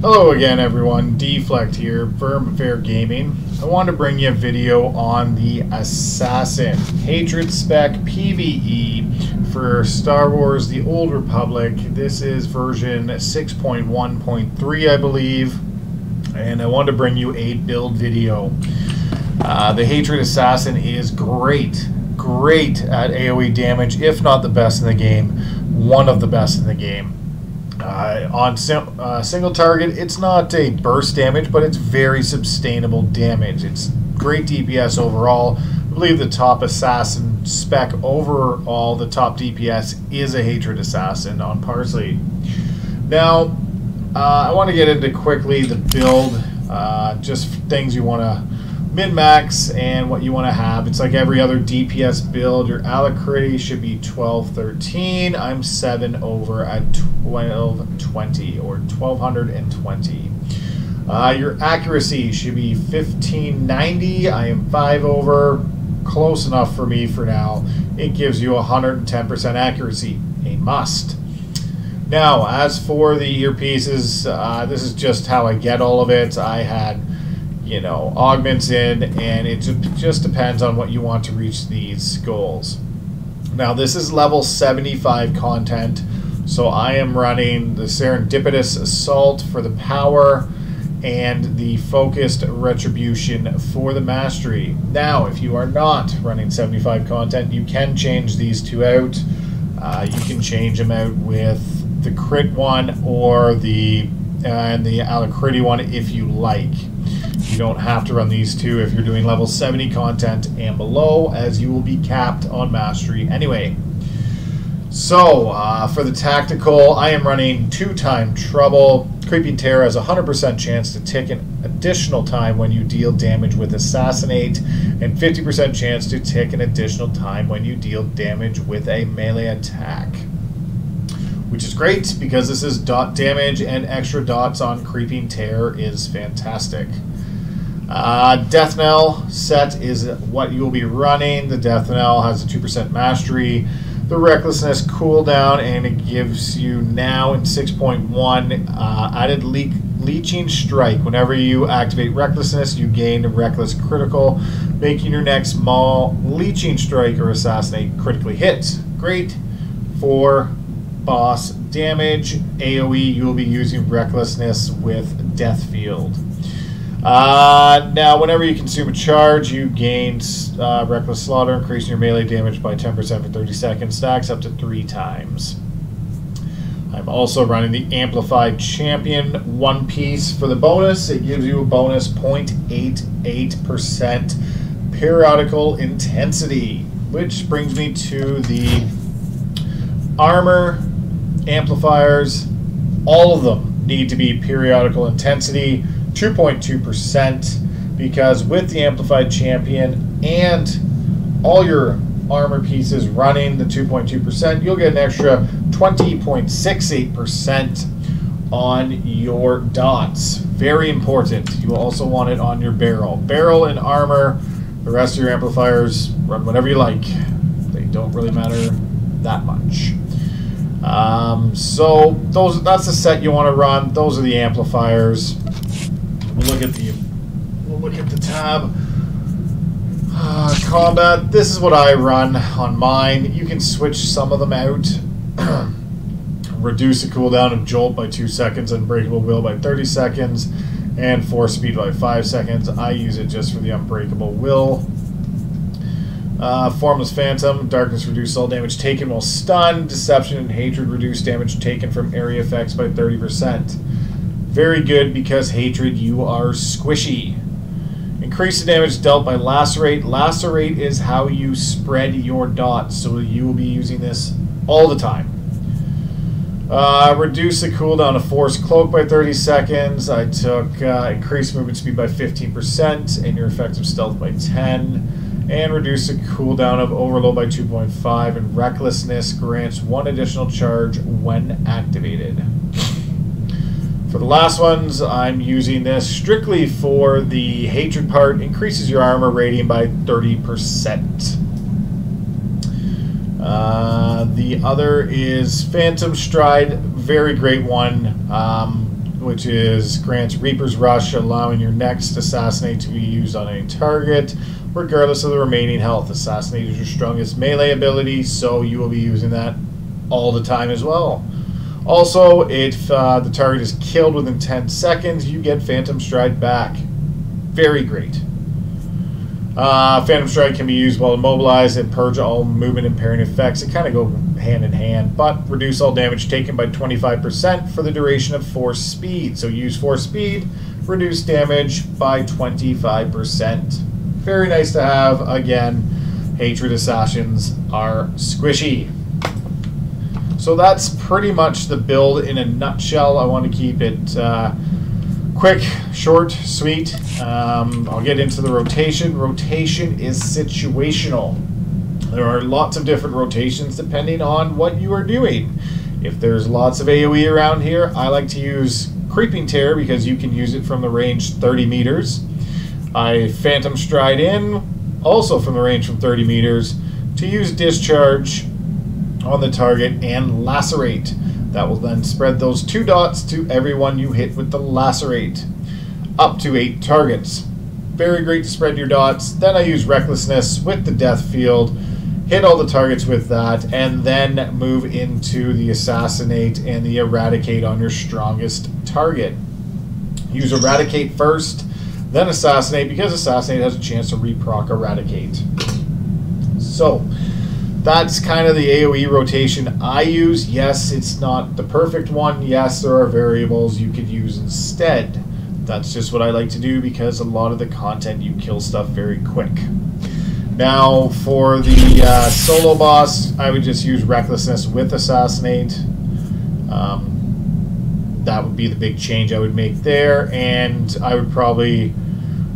Hello again everyone, Deflect here, Firm Fair Gaming. I wanted to bring you a video on the Assassin Hatred Spec PVE for Star Wars The Old Republic. This is version 6.1.3 I believe, and I wanted to bring you a build video. The Hatred Assassin is great at AoE damage, if not the best in the game, one of the best in the game. On single target, it's not a burst damage, but it's very sustainable damage. It's great DPS overall. I believe the top assassin spec overall, the top DPS is a Hatred Assassin on Parsley. Now, I want to get into quickly the build, just things you want to min-max and what you want to have. It's like every other DPS build. Your alacrity should be 1213. I'm 7 over at 1220 or 1220. Your accuracy should be 1590. I am 5 over. Close enough for me for now. It gives you 110% accuracy. A must. Now, as for the earpieces, this is just how I get all of it. I had, you know, augments in, and it just depends on what you want to reach these goals. Now, this is level 75 content, so I am running the Serendipitous Assault for the power and the Focused Retribution for the mastery. Now, if you are not running 75 content, you can change these two out. You can change them out with the crit one or the alacrity one if you like. You don't have to run these two if you're doing level 70 content and below, as you will be capped on mastery anyway. So, for the tactical, I am running 2-time Trouble. Creeping Terror has a 100% chance to tick an additional time when you deal damage with Assassinate, and 50% chance to tick an additional time when you deal damage with a melee attack. Which is great, because this is dot damage, and extra dots on Creeping Terror is fantastic. Death Knell set is what you will be running. The Death Knell has a 2% mastery, the Recklessness cooldown, and it gives you now in 6.1 added Leeching Strike. Whenever you activate Recklessness, you gain a Reckless critical, making your next small Leeching Strike or Assassinate critically hit. Great for boss damage. AoE, you will be using Recklessness with Death Field. Now, whenever you consume a charge, you gain Reckless Slaughter, increasing your melee damage by 10% for 30 seconds, stacks up to 3 times. I'm also running the Amplified Champion one piece for the bonus. It gives you a bonus 0.88% periodical intensity, which brings me to the armor, amplifiers. All of them need to be periodical intensity. 2.2%, because with the Amplified Champion and all your armor pieces running the 2.2%, you'll get an extra 20.68% on your dots. Very important. You will also want it on your barrel. Barrel and armor. The rest of your amplifiers, run whatever you like. They don't really matter that much. So that's the set you want to run. Those are the amplifiers. We'll look at the tab. Combat. This is what I run on mine. You can switch some of them out. Reduce the cooldown of Jolt by 2 seconds, Unbreakable Will by 30 seconds, and Force Speed by 5 seconds. I use it just for the Unbreakable Will. Formless Phantom. Darkness reduce all damage taken while stunned. Deception and Hatred reduce damage taken from area effects by 30%. Very good, because Hatred, you are squishy. Increase the damage dealt by Lacerate. Lacerate is how you spread your dots, so you will be using this all the time. Reduce the cooldown of Force Cloak by 30 seconds. I took increased movement speed by 15% and your effective stealth by 10. And reduce the cooldown of Overload by 2.5, and Recklessness grants 1 additional charge when activated. For the last ones, I'm using this strictly for the Hatred part. Increases your armor rating by 30%. The other is Phantom Stride. Very great one. which is grants Reaper's Rush, allowing your next Assassinate to be used on any target, regardless of the remaining health. Assassinate is your strongest melee ability, so you will be using that all the time as well. Also, if the target is killed within 10 seconds, you get Phantom Stride back. Very great. Phantom Stride can be used while immobilized and purge all movement impairing effects. It kind of go hand in hand, but reduce all damage taken by 25% for the duration of Force Speed. So use Force Speed, reduce damage by 25%. Very nice to have. Again, Hatred Assassins are squishy. So that's pretty much the build in a nutshell. I want to keep it quick, short, sweet. I'll get into the rotation. Rotation is situational. There are lots of different rotations depending on what you are doing. If there's lots of AoE around here, I like to use Creeping Terror because you can use it from the range 30 meters. I Phantom Stride in, also from the range from 30 meters, to use Discharge on the target and Lacerate. That will then spread those 2 dots to everyone you hit with the Lacerate. Up to 8 targets. Very great to spread your dots. Then I use Recklessness with the Death Field, hit all the targets with that, and then move into the Assassinate and the Eradicate on your strongest target. Use Eradicate first, then Assassinate, because Assassinate has a chance to reproc Eradicate. So, that's kind of the AoE rotation I use. Yes, it's not the perfect one. Yes, there are variables you could use instead. That's just what I like to do because a lot of the content you kill stuff very quick. Now, for the solo boss, I would just use Recklessness with Assassinate. That would be the big change I would make there, and I would probably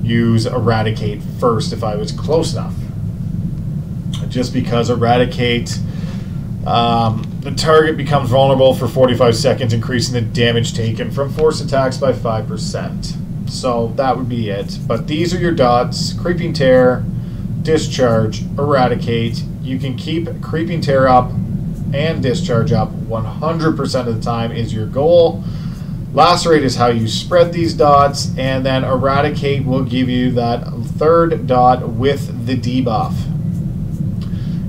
use Eradicate first if I was close enough. Just because Eradicate, the target becomes vulnerable for 45 seconds, increasing the damage taken from force attacks by 5%. So that would be it. But these are your dots: Creeping Terror, Discharge, Eradicate. You can keep Creeping Terror up and Discharge up 100% of the time is your goal. Lacerate is how you spread these dots, and then Eradicate will give you that 3rd dot with the debuff.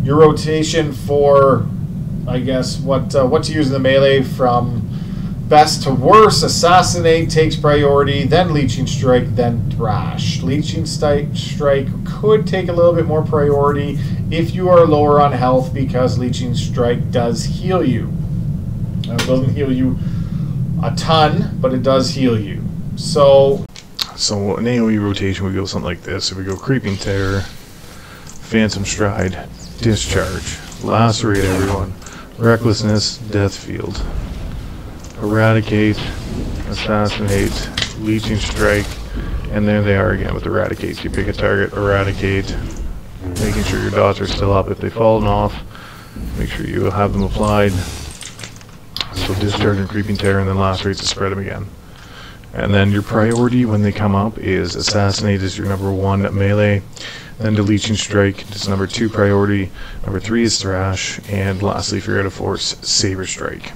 Your rotation for, I guess, what to use in the melee from best to worst: Assassinate takes priority, then Leeching Strike, then Thrash. Leeching Strike could take a little bit more priority if you are lower on health, because Leeching Strike does heal you. It doesn't heal you a ton, but it does heal you. So an AoE rotation would go something like this. If we go Creeping Terror, Phantom Stride, Discharge, Lacerate everyone, Recklessness, Death Field, Eradicate, Assassinate, Leeching Strike, and there they are again with Eradicate. You pick a target, Eradicate, making sure your dots are still up. If they've fallen off, make sure you have them applied. So Discharge and Creeping Terror, and then Lacerate to spread them again. And then your priority when they come up is Assassinate is your number 1 melee, then to Leeching Strike is number 2 priority, number 3 is Thrash, and lastly, if you're out of force, Saber Strike.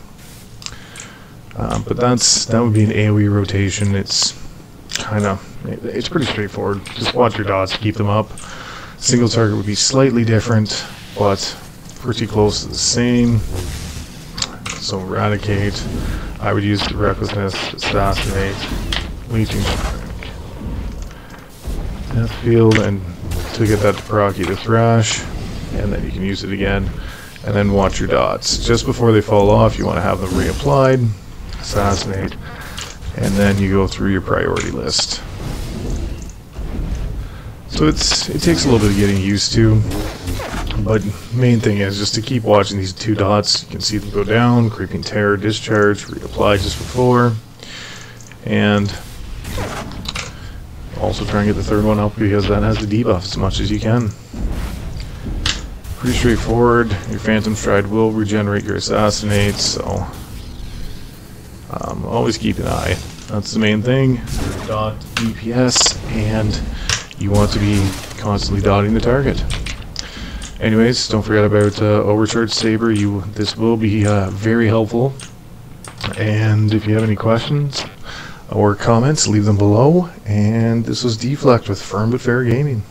But that would be an AoE rotation. It's pretty straightforward. Just watch your dots, keep them up. Single target would be slightly different, but pretty close to the same. So Eradicate, I would use the Recklessness, Assassinate, Leeching Strike, Death Field, and to get that to proc you to Thrash, and then you can use it again, and then watch your dots. Just before they fall off, you want to have them reapplied, Assassinate, and then you go through your priority list. So it takes a little bit of getting used to, but main thing is just to keep watching these 2 dots. You can see them go down, Creeping Terror, Discharge, reapply just before, and also try and get the 3rd one up because that has the debuff as much as you can. Pretty straightforward. Your Phantom Stride will regenerate your Assassinate, so always keep an eye. That's the main thing. Dot DPS, and you want to be constantly dotting the target. Anyways, don't forget about Overcharge Saber. This will be very helpful. And if you have any questions, or comments, leave them below. And this was Deflect with Firm But Fair Gaming.